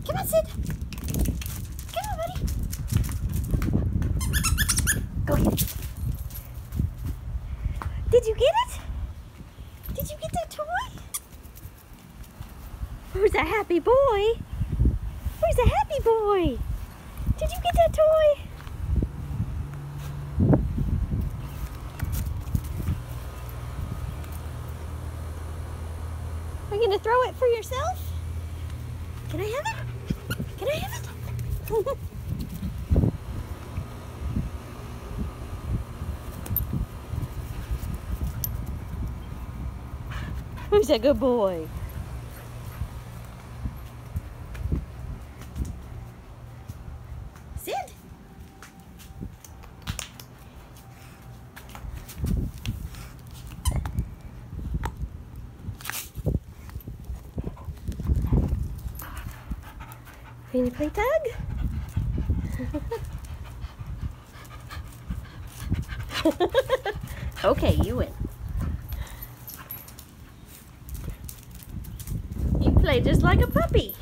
Come on, Sid. Come on, buddy. Go get it. Did you get it? Did you get that toy? Where's a happy boy? Where's a happy boy? Did you get that toy? Are you going to throw it for yourself? Can I have it? Can I have it? Who's a good boy? Sid? Can you play tug? Okay, you win. You play just like a puppy.